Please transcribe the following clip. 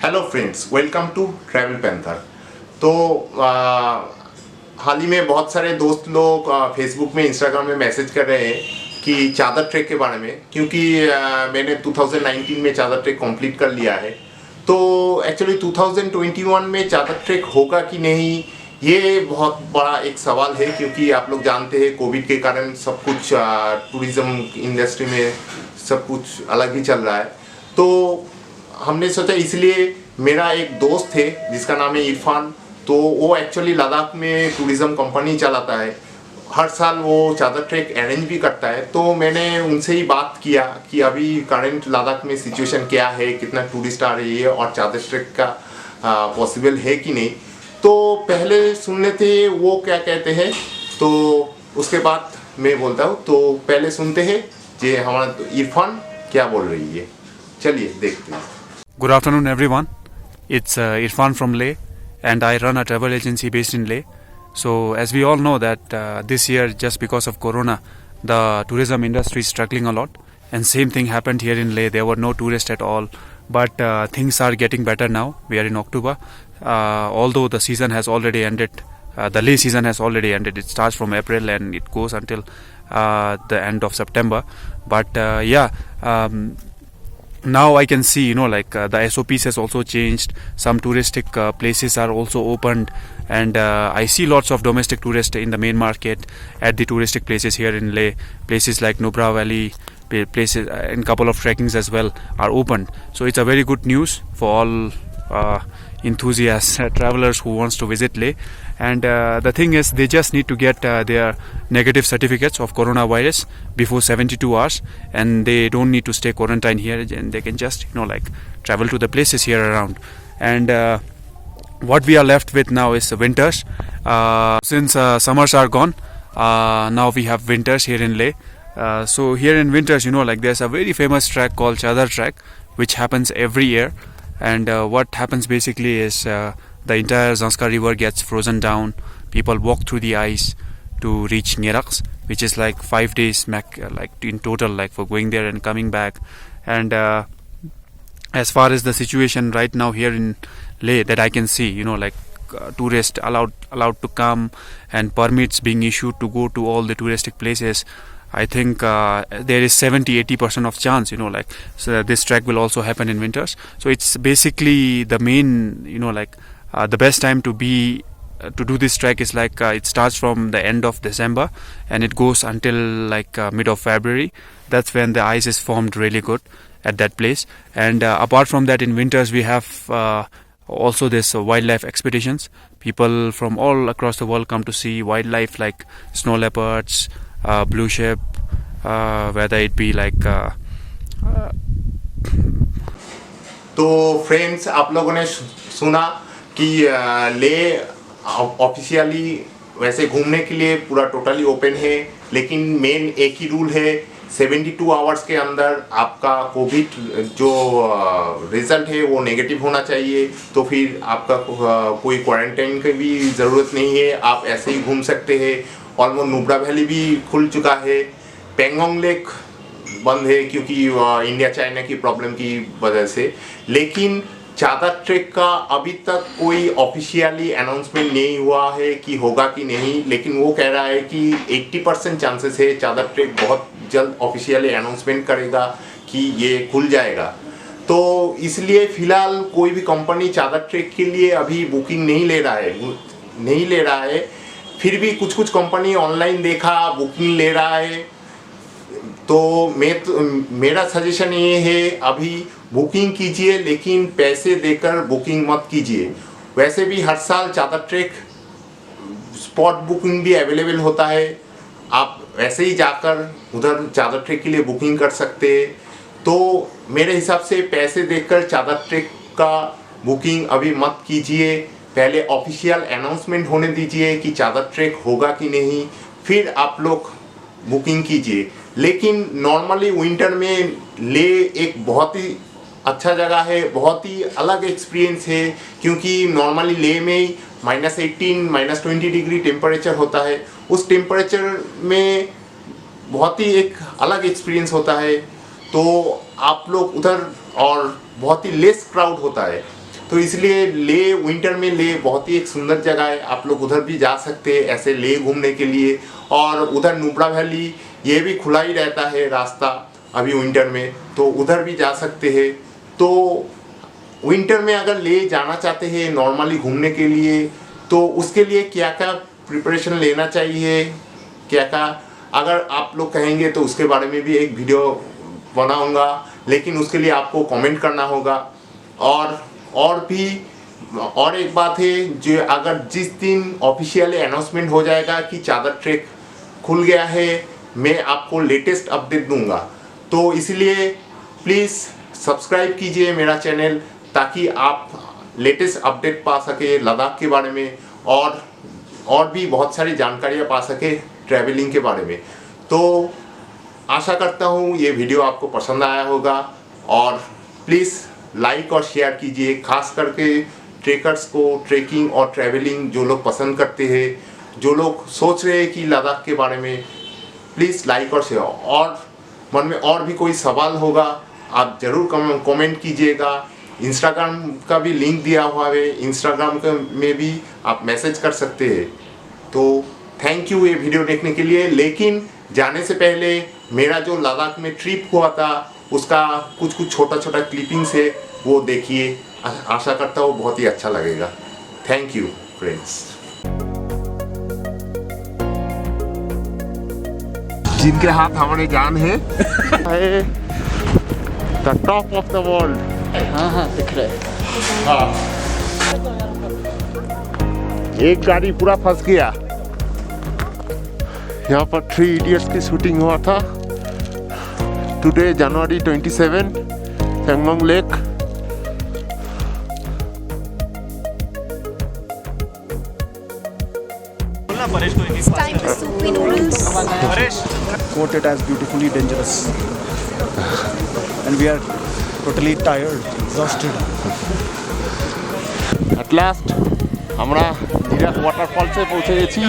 Hello friends, welcome to Travel Panther. तो हाल ही में बहुत सारे दोस्त लोग फेसबुक में, इंस्टाग्राम में मैसेज कर रहे हैं कि चादर ट्रैक के बारे में, क्योंकि मैंने 2019 में चादर ट्रैक कंप्लीट कर लिया है। तो एक्चुअली 2021 में चादर ट्रैक होगा कि नहीं, ये बहुत बड़ा एक सवाल है, क्योंकि आप लोग जानते हैं कोविड के कारण सब कुछ टूरिज़्म इंडस्ट्री में सब कुछ अलग ही चल रहा है। तो हमने सोचा, इसलिए मेरा एक दोस्त है जिसका नाम है इरफान। तो वो एक्चुअली लद्दाख में टूरिज़्म कंपनी चलाता है, हर साल वो चादर ट्रैक अरेंज भी करता है। तो मैंने उनसे ही बात किया कि अभी करंट लद्दाख में सिचुएशन क्या है, कितना टूरिस्ट आ रही है और चादर ट्रैक का पॉसिबल है कि नहीं। तो पहले सुन लेते हैं वो क्या कहते हैं, तो उसके बाद मैं बोलता हूँ। तो पहले सुनते हैं जे हमारा इरफान क्या बोल रही है, चलिए देखते हैं। Good afternoon, everyone. It's Irfan from Leh, and I run a travel agency based in Leh. So, as we all know that this year, just because of Corona, the tourism industry is struggling a lot. And same thing happened here in Leh. There were no tourists at all. But things are getting better now. We are in October. Although the season has already ended, the Leh season has already ended. It starts from April and it goes until the end of September. But now I can see, the SOPs has also changed. Some touristic places are also opened, and I see lots of domestic tourists in the main market at the touristic places here in Leh. Places like Nubra Valley, places and couple of trekkings as well are opened. So it's a very good news for all enthusiasts, travelers who wants to visit Leh. And the thing is, they just need to get their negative certificates of coronavirus before 72 hours, and they don't need to stay quarantine here, and they can just travel to the places here around. And what we are left with now is winters. Since summers are gone, now we have winters here in Leh. So here in winters, there's a very famous trek called Chadar Trek, which happens every year. And what happens basically is the entire Zanskar river gets frozen down. People walk through the ice to reach Niraks, which is like 5 days in total, for going there and coming back. And as far as the situation right now here in Leh that I can see, tourists allowed to come and permits being issued to go to all the touristic places. I think there is 70-80% of chance, so this trek will also happen in winters. So it's basically the main, the best time to do this trek is it starts from the end of December and it goes until mid of February. That's when the ice is formed really good at that place. And apart from that, in winters we have also this wildlife expeditions. People from all across the world come to see wildlife like snow leopards, blue sheep, whether it be तो friends, आप लोगों ने सुना कि ले officially वैसे घूमने के लिए पूरा टोटली ओपन है, लेकिन मेन एक ही रूल है, 72 आवर्स के अंदर आपका कोविड जो रिजल्ट है वो नेगेटिव होना चाहिए। तो फिर आपका कोई क्वारंटाइन की भी ज़रूरत नहीं है, आप ऐसे ही घूम सकते हैं। ऑलमोस्ट नुब्रा वैली भी खुल चुका है, पेंगोंग लेक बंद है क्योंकि इंडिया चाइना की प्रॉब्लम की वजह से। लेकिन चादर ट्रैक का अभी तक कोई ऑफिशियली अनाउंसमेंट नहीं हुआ है कि होगा कि नहीं, लेकिन वो कह रहा है कि 80% चांसेस है चादर ट्रैक बहुत जल्द ऑफिशियली अनाउंसमेंट करेगा कि ये खुल जाएगा। तो इसलिए फ़िलहाल कोई भी कंपनी चादर ट्रैक के लिए अभी बुकिंग नहीं ले रहा है। फिर भी कुछ कंपनी ऑनलाइन देखा बुकिंग ले रहा है। तो मेरा सजेशन ये है, अभी बुकिंग कीजिए, लेकिन पैसे देकर बुकिंग मत कीजिए। वैसे भी हर साल चादर ट्रैक स्पॉट बुकिंग भी अवेलेबल होता है, आप वैसे ही जाकर उधर चादर ट्रैक के लिए बुकिंग कर सकते हैं। तो मेरे हिसाब से पैसे देकर चादर ट्रैक का बुकिंग अभी मत कीजिए, पहले ऑफिशियल अनाउंसमेंट होने दीजिए कि चादर ट्रैक होगा कि नहीं, फिर आप लोग बुकिंग कीजिए। लेकिन नॉर्मली विंटर में ले एक बहुत ही अच्छा जगह है, बहुत ही अलग एक्सपीरियंस है, क्योंकि नॉर्मली ले में -18 -20 डिग्री टेम्परेचर होता है। उस टेम्परेचर में बहुत ही एक अलग एक्सपीरियंस होता है। तो आप लोग उधर, और बहुत ही लेस क्राउड होता है। तो इसलिए ले विंटर में ले बहुत ही एक सुंदर जगह है, आप लोग उधर भी जा सकते हैं ऐसे ले घूमने के लिए। और उधर नुब्रा वैली ये भी खुला ही रहता है रास्ता अभी विंटर में, तो उधर भी जा सकते हैं। तो विंटर में अगर ले जाना चाहते हैं नॉर्मली घूमने के लिए, तो उसके लिए क्या क्या प्रिपरेशन लेना चाहिए, क्या क्या अगर आप लोग कहेंगे तो उसके बारे में भी एक वीडियो बनाऊंगा, लेकिन उसके लिए आपको कमेंट करना होगा। और एक बात है, जो अगर जिस दिन ऑफिशियली अनाउंसमेंट हो जाएगा कि चादर ट्रैक खुल गया है, मैं आपको लेटेस्ट अपडेट दूंगा। तो इसलिए प्लीज़ सब्सक्राइब कीजिए मेरा चैनल, ताकि आप लेटेस्ट अपडेट पा सके लद्दाख के बारे में, और भी बहुत सारी जानकारियाँ पा सके ट्रैवलिंग के बारे में। तो आशा करता हूँ ये वीडियो आपको पसंद आया होगा, और प्लीज़ लाइक और शेयर कीजिए, खास करके ट्रेकर्स को ट्रेकिंग और ट्रैवलिंग जो लोग पसंद करते हैं, जो लोग सोच रहे हैं कि लद्दाख के बारे में, प्लीज़ लाइक और शेयर। और मन में और भी कोई सवाल होगा आप ज़रूर कमेंट कीजिएगा। इंस्टाग्राम का भी लिंक दिया हुआ है, इंस्टाग्राम में भी आप मैसेज कर सकते हैं। तो थैंक यू ये वीडियो देखने के लिए। लेकिन जाने से पहले मेरा जो लद्दाख में ट्रिप हुआ था उसका कुछ छोटा क्लिपिंग्स है, वो देखिए। आशा करता हूँ बहुत ही अच्छा लगेगा। Thank you friends. जिनके हाथ हमारे जान है the top of the world. हाँ दिख रहा है। हाँ, एक गाड़ी पूरा फंस गया। यहाँ पर 3 इडियट्स की शूटिंग हुआ था। Today January 27, Pangong lake. It's time for soupy noodles. Quote it as beautifully dangerous. And we are totally tired, exhausted. At last আমরা জিরাফ ওয়াটারফলসে পৌঁছে গেছি।